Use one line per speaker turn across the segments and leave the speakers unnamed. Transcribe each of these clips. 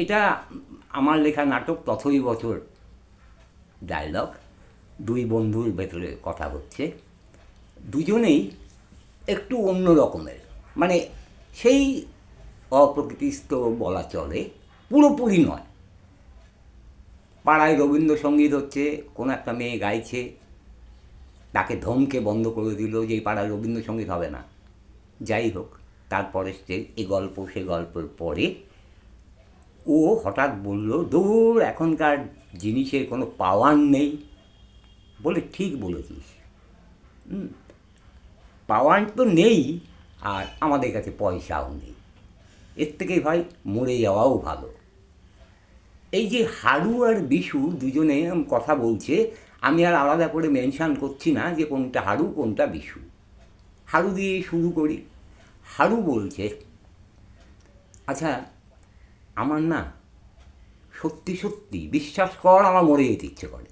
এটা আমার লেখা নাটক তথই বছর ডায়লগ। দুই বন্ধুর ভেতরে কথা হচ্ছে, দুজনেই একটু অন্য রকমের, মানে সেই অপ্রকৃতিস্থ বলা চলে, পুরোপুরি নয়। পাড়ায় রবীন্দ্রসঙ্গীত হচ্ছে, কোনো একটা মেয়ে গাইছে, তাকে ধমকে বন্ধ করে দিল যে এই পাড়ায় রবীন্দ্রসঙ্গীত হবে না। যাই হোক, তারপরে এ গল্প সে গল্পের পরে ও হঠাৎ বলল, দূর এখনকার জিনিসের কোনো পাওয়ার নেই। বলে ঠিক বলেছিস, পাওয়ার তো নেই, আর আমাদের কাছে পয়সাও নেই। এর থেকে ভাই মরে যাওয়াও ভালো। এই যে হারু আর বিশু দুজনে কথা বলছে, আমি আর আলাদা করে মেনশান করছি না যে কোনটা হারু কোনটা বিশু। হারু দিয়ে শুরু করি। হারু বলছে, আচ্ছা আমার না সত্যি সত্যি বিশ্বাস কর, আমার মরে যেতে ইচ্ছে করে।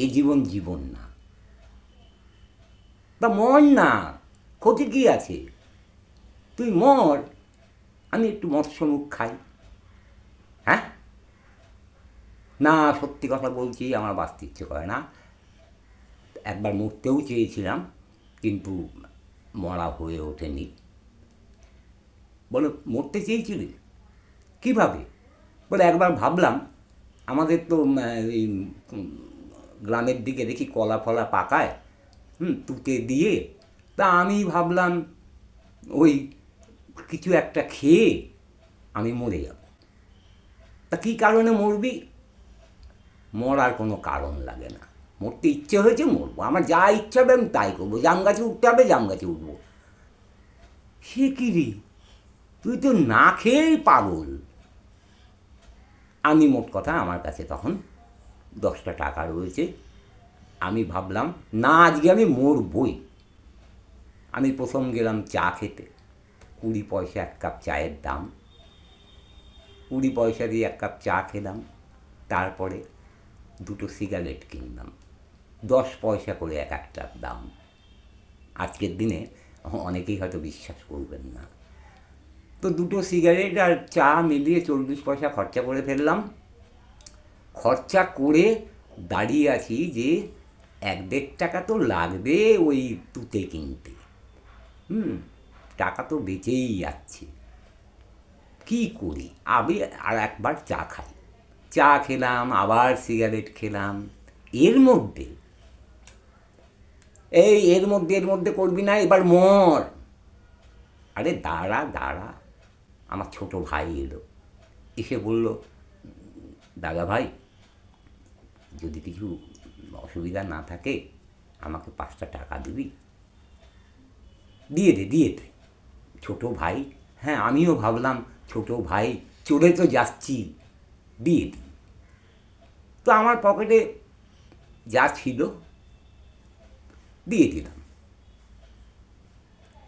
এই জীবন জীবন না, তা মর না, ক্ষতি কী আছে, তুই মর, আমি একটু মৎস্যমুখ খাই। হ্যাঁ না, সত্যি কথা বলছি, আমার বাঁচতে ইচ্ছে করে না। একবার মরতেও চেয়েছিলাম, কিন্তু মরা হয়ে ওঠেনি। বলে মরতে চেয়েছিলি কীভাবে? বলে একবার ভাবলাম, আমাদের তো এই গ্রামের দিকে দেখি কলা ফলা পাকায় তুতে দিয়ে, তা আমি ভাবলাম ওই কিছু একটা খেয়ে আমি মরে যাব। তা কী কারণে মরবি? মরার কোনো কারণ লাগে না, মরতে ইচ্ছে হয়েছে মরবো, আমার যা ইচ্ছা হবে আমি তাই করবো, জাম গাছে উঠতে হবে জাম গাছে উঠবো। সে কী রে, তুই তো না খেয়েই পাগল। আমি মোট কথা, আমার কাছে তখন 10টা টাকা রয়েছে। আমি ভাবলাম না, আজকে আমি মরবই। আমি প্রথম গেলাম চা খেতে, 20 পয়সা 1 কাপ চায়ের দাম। 20 পয়সা দিয়ে 1 কাপ চা খেলাম, তারপরে 2টো সিগারেট কিনলাম, 10 পয়সা করে এক একটার দাম। আজকের দিনে অনেকেই হয়তো বিশ্বাস করবেন না। তো 2টো সিগারেট আর চা মিলিয়ে 40 পয়সা খরচা করে ফেললাম। খরচা করে দাঁড়িয়ে আছি যে 1-1.5 টাকা তো লাগবে ওই তুতে কিনতে। টাকা তো বেঁচেই যাচ্ছে, কী করি? আমি আর একবার চা খাই। চা খেলাম, আবার সিগারেট খেলাম। এর মধ্যে এর মধ্যে করবি না, এবার মর। আরে দাঁড়া দাঁড়া, আমার ছোট ভাই এলো, এসে বলল, দাদা ভাই যদি কিছু অসুবিধা না থাকে আমাকে 5টা টাকা দিবি? দিয়ে দে। ছোট ভাই, হ্যাঁ আমিও ভাবলাম ছোট ভাই, চলে তো যাচ্ছি, দিয়ে দিই। তো আমার পকেটে যা ছিল দিয়ে দিলাম।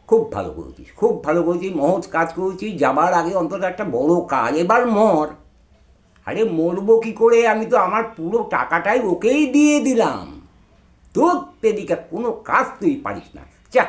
খুব ভালো করেছিস, খুব ভালো করেছিস, মহৎ কাজ করেছিস, যাবার আগে অন্তত একটা বড় কাজ, এবার মর। আরে মরবো কী করে, আমি তো আমার পুরো টাকাটাই ওকেই দিয়ে দিলাম। তোর তেদিকা কোনো কাজ তুই পারিস না, চা।